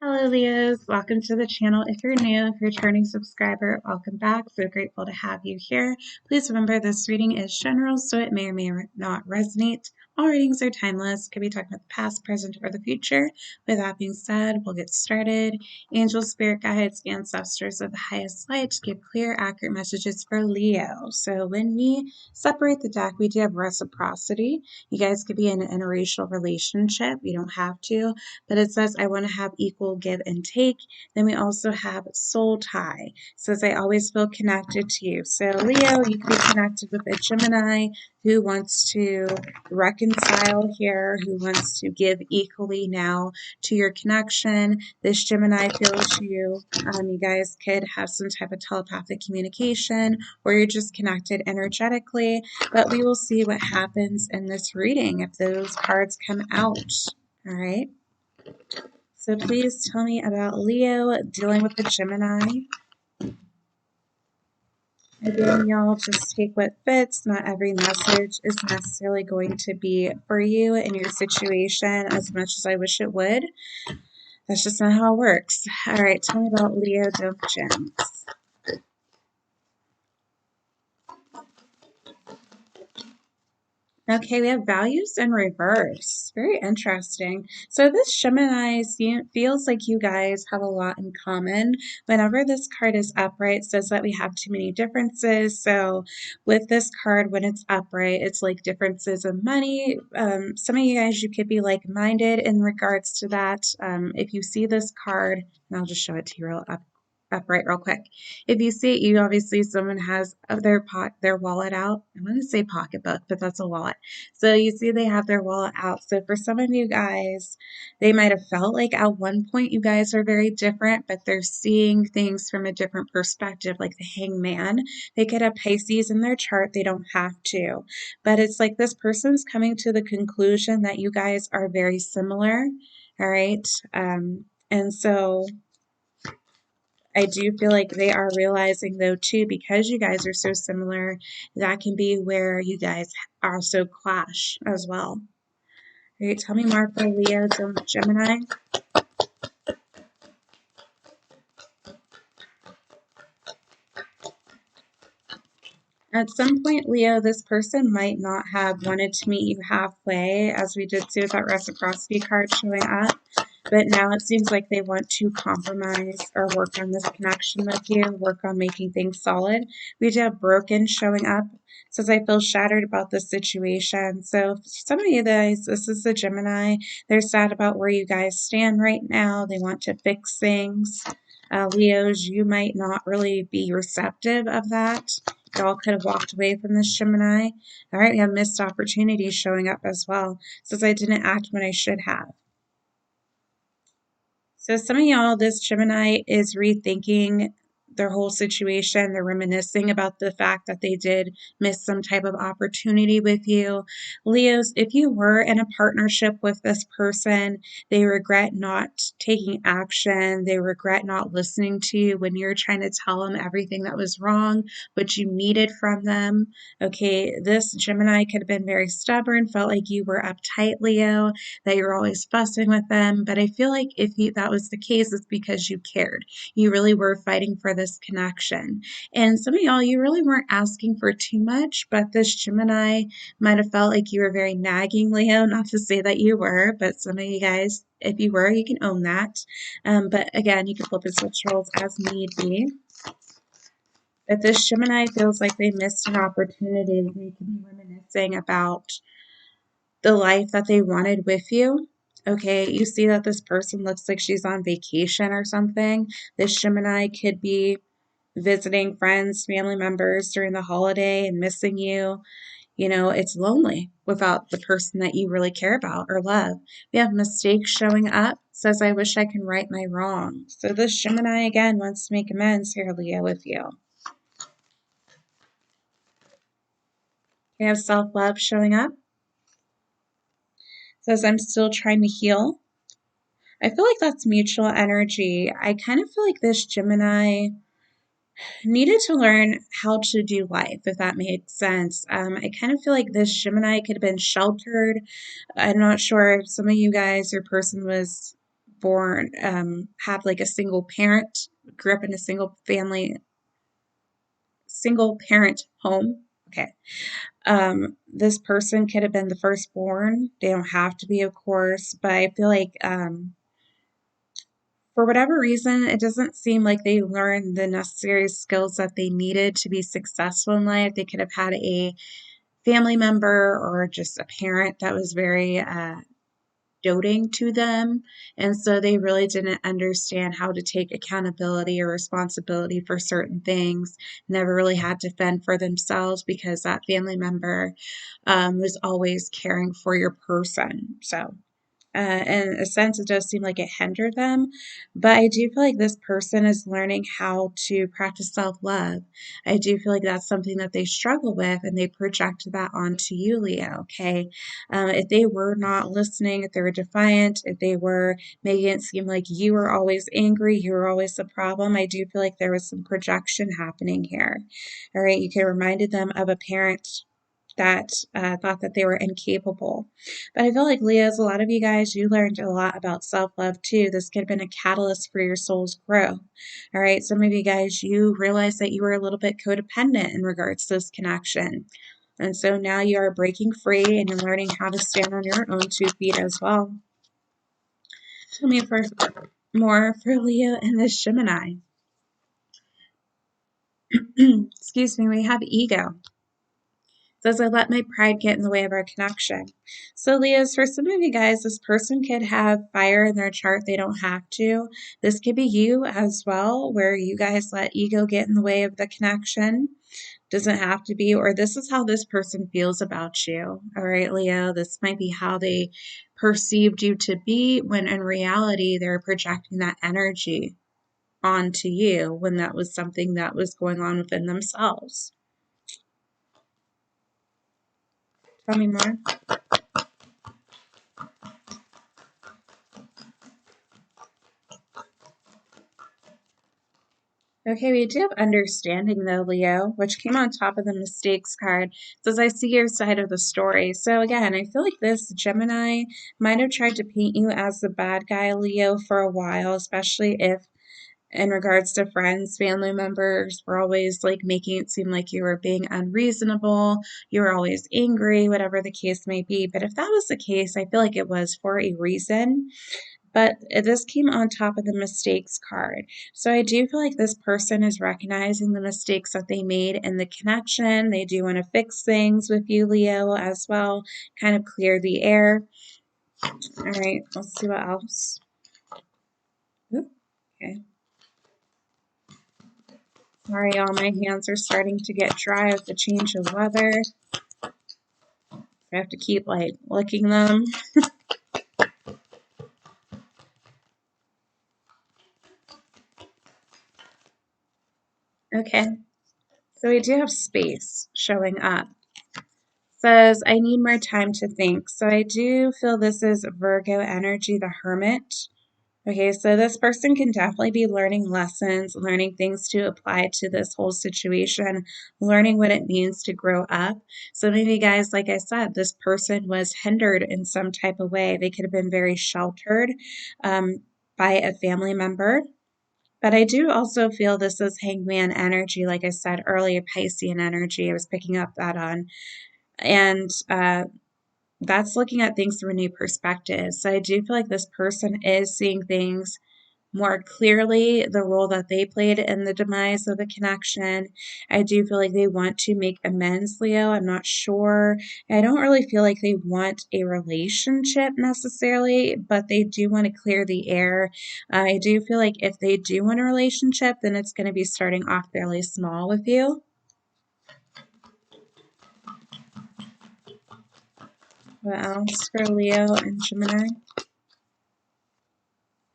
Hello, Leos. Welcome to the channel. If you're new, if you're a returning subscriber, welcome back. So grateful to have you here. Please remember this reading is general, so it may or may not resonate. All readings are timeless, could be talking about the past, present, or the future. With that being said, we'll get started. Angels, spirit guides, ancestors of the highest light give clear, accurate messages for Leo. So when we separate the deck, we do have reciprocity. You guys could be in an interracial relationship. You don't have to. But it says, I want to have equal give and take. Then we also have soul tie. It says, I always feel connected to you. So Leo, you can be connected with a Gemini who wants to reconcile here, who wants to give equally now to your connection. This Gemini feels you. You guys could have some type of telepathic communication, or you're just connected energetically. But we will see what happens in this reading if those cards come out. All right. So please tell me about Leo dealing with the Gemini. Again, y'all, just take what fits. Not every message is necessarily going to be for you in your situation as much as I wish it would. That's just not how it works. All right, tell me about Leo Dope Gems. Okay, we have values in reverse. Very interesting. So this Gemini feels like you guys have a lot in common. Whenever this card is upright, it says that we have too many differences. So with this card, when it's upright, it's like differences of money. Some of you guys, you could be like-minded in regards to that. If you see this card, and I'll just show it to you upright real quick. If you see it, you obviously someone has their wallet out. I want to say pocketbook, but that's a wallet. So you see they have their wallet out. So for some of you guys, they might have felt like at one point you guys are very different, but they're seeing things from a different perspective, like the hangman. They could have Pisces in their chart. They don't have to. But it's like this person's coming to the conclusion that you guys are very similar. All right. And so I do feel like they are realizing, though, too, because you guys are so similar, that can be where you guys also clash as well. All right, tell me more for Leo, Gemini. At some point, Leo, this person might not have wanted to meet you halfway, as we did see with that reciprocity card showing up. But now it seems like they want to compromise or work on this connection with you, work on making things solid. We do have broken showing up. It says, I feel shattered about this situation. So some of you guys, this is the Gemini. They're sad about where you guys stand right now. They want to fix things. Leos, you might not really be receptive of that. Y'all could have walked away from this Gemini. All right, we have missed opportunities showing up as well. It says, I didn't act when I should have. So some of y'all, this Gemini is rethinking their whole situation. They're reminiscing about the fact that they did miss some type of opportunity with you. Leos, if you were in a partnership with this person, they regret not taking action. They regret not listening to you when you're trying to tell them everything that was wrong, what you needed from them. Okay, this Gemini could have been very stubborn, felt like you were uptight, Leo, that you're always fussing with them. But I feel like if that was the case, it's because you cared. You really were fighting for this connection. And some of y'all, you really weren't asking for too much, but this Gemini might have felt like you were very nagging, Leo. Not to say that you were, but some of you guys, if you were, you can own that. But again, you can flip and switch roles as need be. If this Gemini feels like they missed an opportunity, they can be reminiscing about the life that they wanted with you. Okay, you see that this person looks like she's on vacation or something. This Gemini could be visiting friends, family members during the holiday and missing you. You know, it's lonely without the person that you really care about or love. We have mistakes showing up. Says, I wish I can right my wrong. So this Gemini, again, wants to make amends here, Leo, with you. We have self-love showing up. Says, I'm still trying to heal. I feel like that's mutual energy. I kind of feel like this Gemini needed to learn how to do life, if that makes sense. I kind of feel like this Gemini could have been sheltered. I'm not sure if some of you guys, your person was born, had like a single parent, grew up in a single parent home. Okay. This person could have been the firstborn. They don't have to be, of course, but I feel like, for whatever reason, it doesn't seem like they learned the necessary skills that they needed to be successful in life. They could have had a family member or just a parent that was very doting to them. And so they really didn't understand how to take accountability or responsibility for certain things, never really had to fend for themselves because that family member was always caring for your person. So in a sense, it does seem like it hindered them. But I do feel like this person is learning how to practice self love. I do feel like that's something that they struggle with, and they project that onto you, Leo. Okay. If they were not listening, if they were defiant, if they were making it seem like you were always angry, you were always the problem, I do feel like there was some projection happening here. All right. You could have reminded them of a parent that thought that they were incapable. But I feel like Leos, a lot of you guys, you learned a lot about self love too. This could have been a catalyst for your soul's growth. All right. Some of you guys, you realized that you were a little bit codependent in regards to this connection. And so now you are breaking free and you're learning how to stand on your own 2 feet as well. Tell me for more for Leo and this Gemini. Excuse me, we have ego. Says, I let my pride get in the way of our connection. So, Leos, for some of you guys, this person could have fire in their chart. They don't have to. This could be you as well, where you guys let ego get in the way of the connection. Doesn't have to be, or this is how this person feels about you. All right, Leo, this might be how they perceived you to be when in reality they're projecting that energy onto you when that was something that was going on within themselves. Tell me more. Okay, we do have understanding though, Leo, which came on top of the mistakes card. It says, I see your side of the story. So again, I feel like this Gemini might have tried to paint you as the bad guy, Leo, for a while, especially if in regards to friends, family members were always like making it seem like you were being unreasonable, you were always angry, whatever the case may be. But if that was the case, I feel like it was for a reason. But this came on top of the mistakes card. So I do feel like this person is recognizing the mistakes that they made in the connection. They do want to fix things with you, Leo, as well, kind of clear the air. All right, let's see what else. Oop, okay. Sorry, all my hands are starting to get dry with the change of weather. I have to keep like licking them. Okay, so we do have space showing up. Says, I need more time to think. So I do feel this is Virgo energy, the Hermit. Okay, so this person can definitely be learning lessons, learning things to apply to this whole situation, learning what it means to grow up. So maybe, guys, like I said, this person was hindered in some type of way. They could have been very sheltered by a family member. But I do also feel this is Hangman energy, like I said earlier, Piscean energy. I was picking up that on. And that's looking at things through a new perspective. So I do feel like this person is seeing things more clearly, the role that they played in the demise of the connection. I do feel like they want to make amends, Leo. I'm not sure. I don't really feel like they want a relationship necessarily, but they do want to clear the air. I do feel like if they do want a relationship, then it's going to be starting off fairly small with you. What else for Leo and Gemini?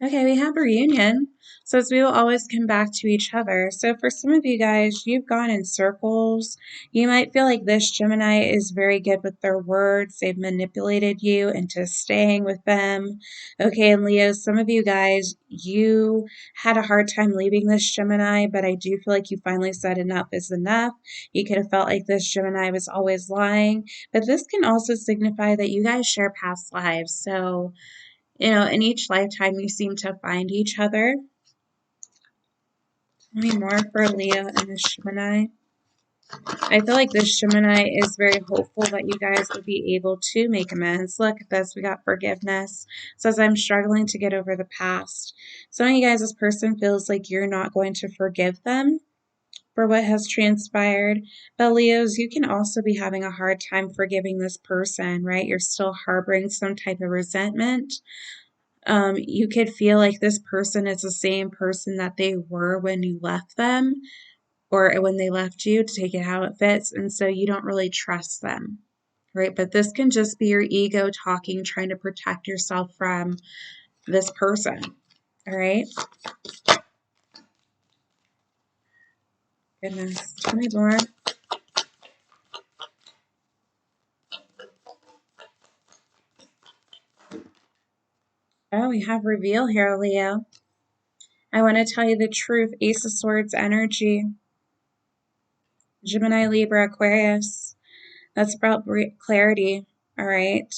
Okay, we have a reunion. Says we will always come back to each other. So for some of you guys, you've gone in circles. You might feel like this Gemini is very good with their words. They've manipulated you into staying with them. Okay, and Leo, some of you guys, you had a hard time leaving this Gemini, but I do feel like you finally said enough is enough. You could have felt like this Gemini was always lying, but this can also signify that you guys share past lives. So In each lifetime you seem to find each other. Tell me more for Leo and the Gemini. I feel like this Gemini is very hopeful that you guys will be able to make amends. Look at this. We got forgiveness. It says, I'm struggling to get over the past. Some of you guys, this person feels like you're not going to forgive them for what has transpired. But Leos, you can also be having a hard time forgiving this person, right? You're still harboring some type of resentment. You could feel like this person is the same person that they were when you left them, or when they left you, to take it how it fits. And so you don't really trust them, right? But this can just be your ego talking, trying to protect yourself from this person, all right? Goodness, tell me more. Oh, we have reveal here, Leo. I want to tell you the truth. Ace of Swords energy. Gemini, Libra, Aquarius. That's about clarity. All right.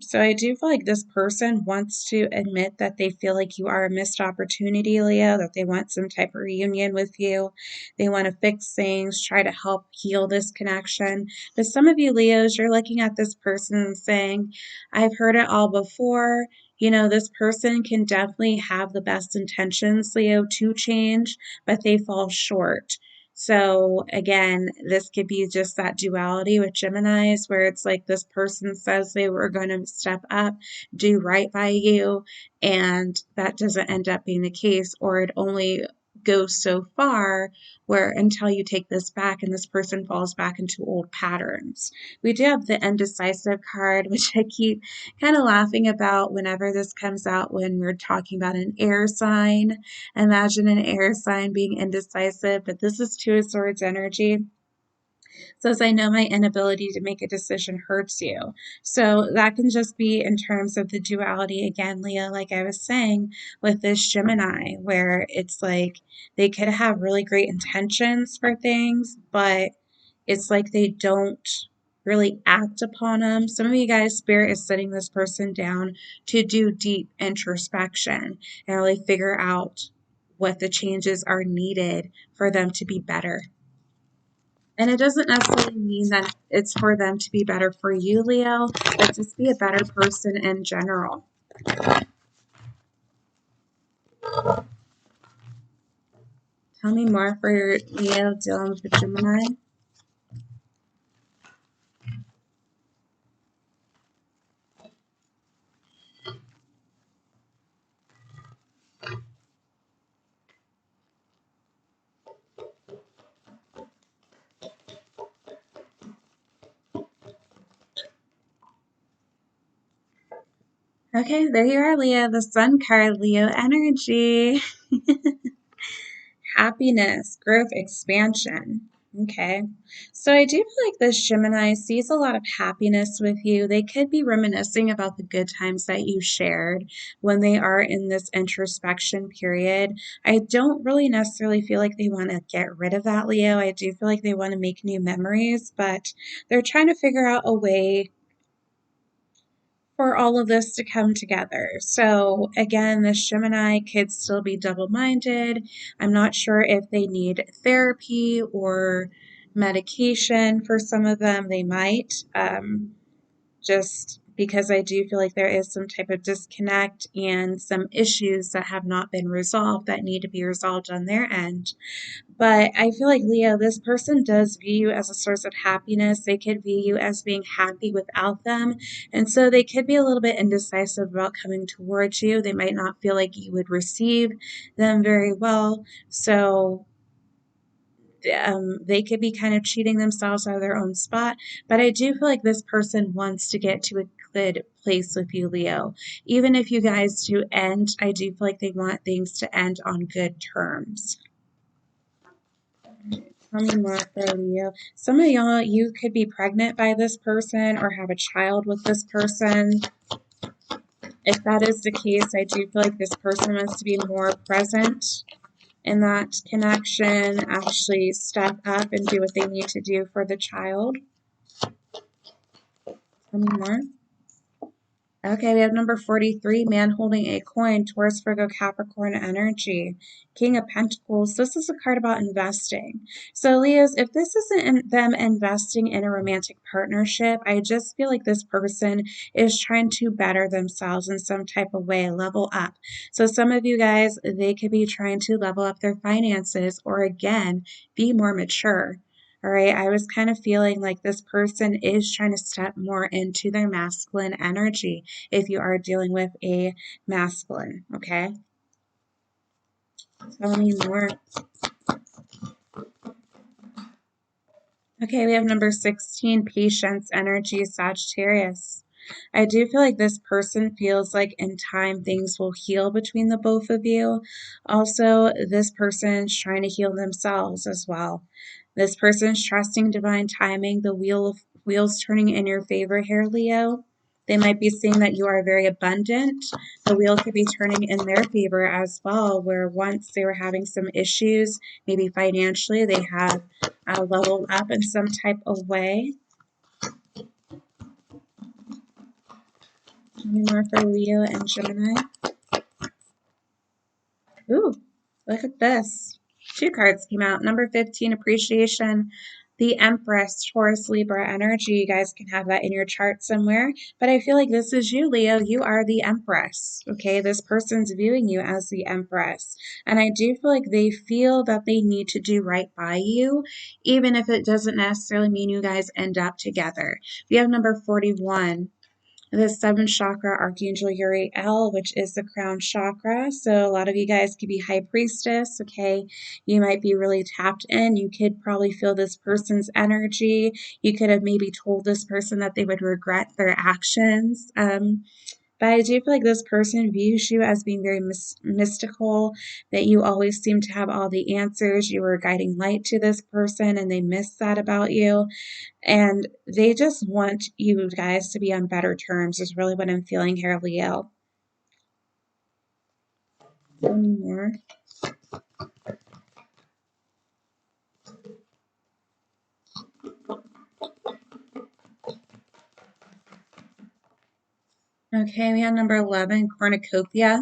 So I do feel like this person wants to admit that they feel like you are a missed opportunity, Leo, that they want some type of reunion with you. They want to fix things, try to help heal this connection. But some of you, Leos, you're looking at this person and saying, I've heard it all before. This person can definitely have the best intentions, Leo, to change, but they fall short. So again, this could be just that duality with Geminis, where it's like this person says they were going to step up, do right by you, and that doesn't end up being the case, or it only goes so far where until you take this back and this person falls back into old patterns. We do have the indecisive card, which I keep kind of laughing about whenever this comes out when we're talking about an air sign. Imagine an air sign being indecisive, but this is Two of Swords energy. Says, I know my inability to make a decision hurts you. So that can just be in terms of the duality again, Leah, like I was saying with this Gemini, where it's like they could have really great intentions for things, but it's like they don't really act upon them. Some of you guys, Spirit is sitting this person down to do deep introspection and really figure out what the changes are needed for them to be better. And it doesn't necessarily mean that it's for them to be better for you, Leo, but just be a better person in general. Tell me more for Leo dealing with the Gemini. Okay, there you are, Leo. The Sun card, Leo energy. Happiness, growth, expansion. Okay. So I do feel like this Gemini sees a lot of happiness with you. They could be reminiscing about the good times that you shared when they are in this introspection period. I don't really necessarily feel like they want to get rid of that, Leo. I do feel like they want to make new memories, but they're trying to figure out a way for all of this to come together. So again, this Gemini could still be double-minded. I'm not sure if they need therapy or medication. For some of them, they might, just because I do feel like there is some type of disconnect and some issues that have not been resolved that need to be resolved on their end. But I feel like, Leo, this person does view you as a source of happiness. They could view you as being happy without them. And so they could be a little bit indecisive about coming towards you. They might not feel like you would receive them very well. So they could be kind of cheating themselves out of their own spot. But I do feel like this person wants to get to a good place with you, Leo. Even if you guys do end, I do feel like they want things to end on good terms. Tell me more for Leo. Some of y'all, you could be pregnant by this person or have a child with this person. If that is the case, I do feel like this person wants to be more present in that connection, actually step up and do what they need to do for the child. Tell me more. Okay, we have number 43, man holding a coin, Taurus, Virgo, Capricorn energy, King of Pentacles. This is a card about investing. So, Leos, if this isn't them investing in a romantic partnership, I just feel like this person is trying to better themselves in some type of way, level up. So, some of you guys, they could be trying to level up their finances or, again, be more mature. All right, I was kind of feeling like this person is trying to step more into their masculine energy if you are dealing with a masculine, okay? Tell me more. Okay, we have number 16, patience, energy, Sagittarius. I do feel like this person feels like in time things will heal between the both of you. Also, this person is trying to heal themselves as well. This person is trusting divine timing, the wheels turning in your favor here, Leo. They might be seeing that you are very abundant. The wheel could be turning in their favor as well, where once they were having some issues, maybe financially, they have leveled up in some type of way. Any more for Leo and Gemini? Ooh, look at this. Two cards came out. Number 15, appreciation. The Empress, Taurus, Libra energy. You guys can have that in your chart somewhere. But I feel like this is you, Leo. You are the Empress. Okay, this person's viewing you as the Empress. And I do feel like they feel that they need to do right by you, even if it doesn't necessarily mean you guys end up together. We have number 41. The seventh chakra, Archangel Uriel, which is the crown chakra. So a lot of you guys could be high priestess, okay? You might be really tapped in. You could probably feel this person's energy. You could have maybe told this person that they would regret their actions. But I do feel like this person views you as being very mystical, that you always seem to have all the answers. You were a guiding light to this person, and they miss that about you. And they just want you guys to be on better terms, is really what I'm feeling here, Leo. One more. Okay, we have number 11, cornucopia.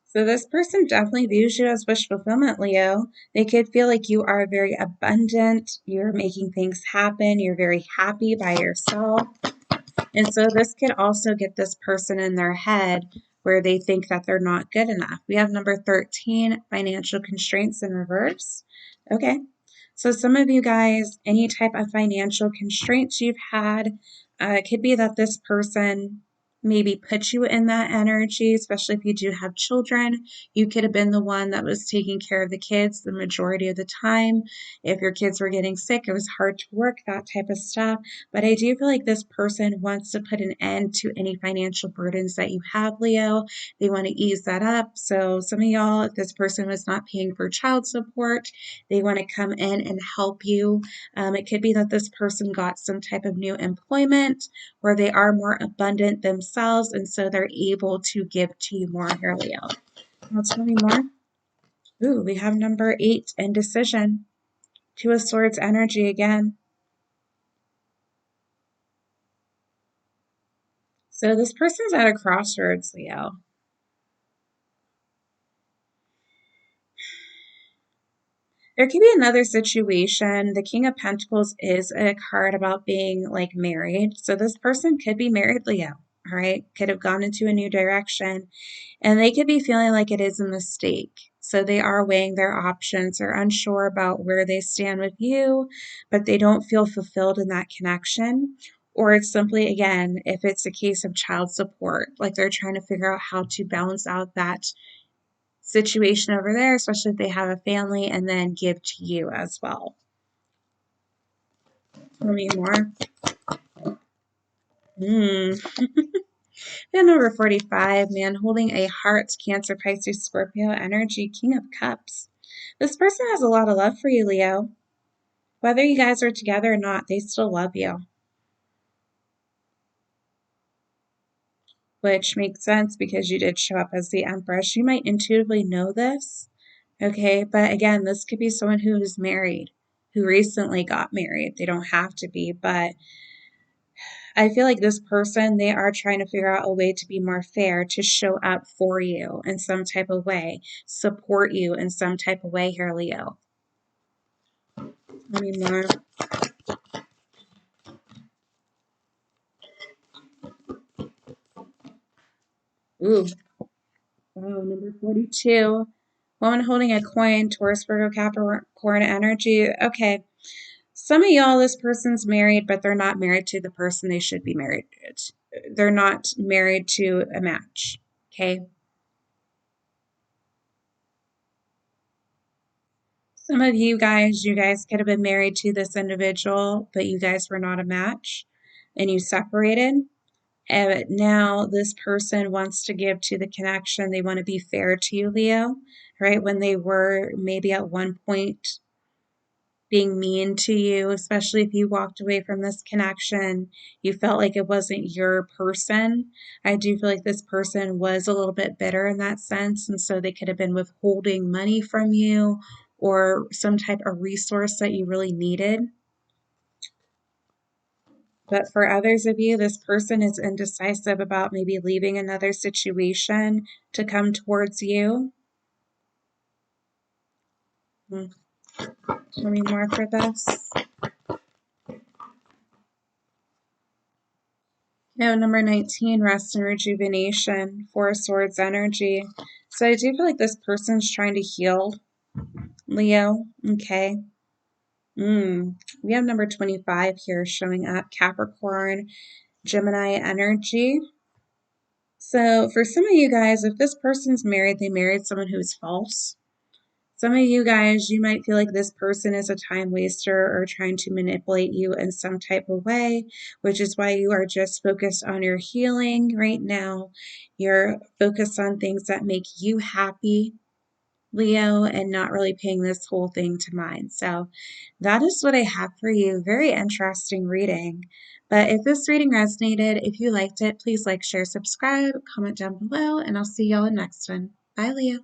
So this person definitely views you as wish fulfillment, Leo. They could feel like you are very abundant, you're making things happen, you're very happy by yourself. And so this could also get this person in their head where they think that they're not good enough. We have number 13, financial constraints in reverse. Okay. So some of you guys, any type of financial constraints you've had, it could be that this person maybe put you in that energy, especially if you do have children. You could have been the one that was taking care of the kids the majority of the time. If your kids were getting sick, it was hard to work, that type of stuff. But I do feel like this person wants to put an end to any financial burdens that you have, Leo. They want to ease that up. So some of y'all, if this person was not paying for child support, they want to come in and help you. It could be that this person got some type of new employment where they are more abundant themselves, and so they're able to give to you more here, Leo. Now tell me more. Ooh, we have number 8, indecision. Two of Swords energy again. So this person's at a crossroads, Leo. There could be another situation. The King of Pentacles is a card about being like married. So this person could be married, Leo. All right. Could have gone into a new direction. And they could be feeling like it is a mistake. So they are weighing their options. They're unsure about where they stand with you, but they don't feel fulfilled in that connection. Or it's simply, again, if it's a case of child support, like they're trying to figure out how to balance out that situation over there, especially if they have a family, and then give to you as well. Tell me more. And number 45, man holding a heart, Cancer, Pisces, Scorpio energy, King of Cups. This person has a lot of love for you, Leo. Whether you guys are together or not, they still love you. Which makes sense because you did show up as the Empress. You might intuitively know this, okay? But again, this could be someone who is married, who recently got married. They don't have to be, but I feel like this person, they are trying to figure out a way to be more fair, to show up for you in some type of way, support you in some type of way here, Leo. Let me more. Ooh, wow, number 42. Woman holding a coin, Taurus, Virgo, Capricorn energy. Okay. Some of y'all, this person's married, but they're not married to the person they should be married to. They're not married to a match. Okay. Some of you guys could have been married to this individual, but you guys were not a match and you separated. And now this person wants to give to the connection. They want to be fair to you, Leo, right? When they were maybe at one point being mean to you, especially if you walked away from this connection, you felt like it wasn't your person. I do feel like this person was a little bit bitter in that sense. And so they could have been withholding money from you or some type of resource that you really needed. But for others of you, this person is indecisive about maybe leaving another situation to come towards you. Let me more for this. Now, number 19, rest and rejuvenation, Four of Swords energy. So I do feel like this person's trying to heal, Leo. Okay. We have number 25 here showing up, Capricorn, Gemini energy. So for some of you guys, if this person's married, they married someone who's false. Some of you guys, you might feel like this person is a time waster or trying to manipulate you in some type of way, which is why you are just focused on your healing right now. You're focused on things that make you happy, Leo, and not really paying this whole thing to mind. So that is what I have for you. Very interesting reading. But if this reading resonated, if you liked it, please like, share, subscribe, comment down below, and I'll see y'all in next one. Bye, Leo.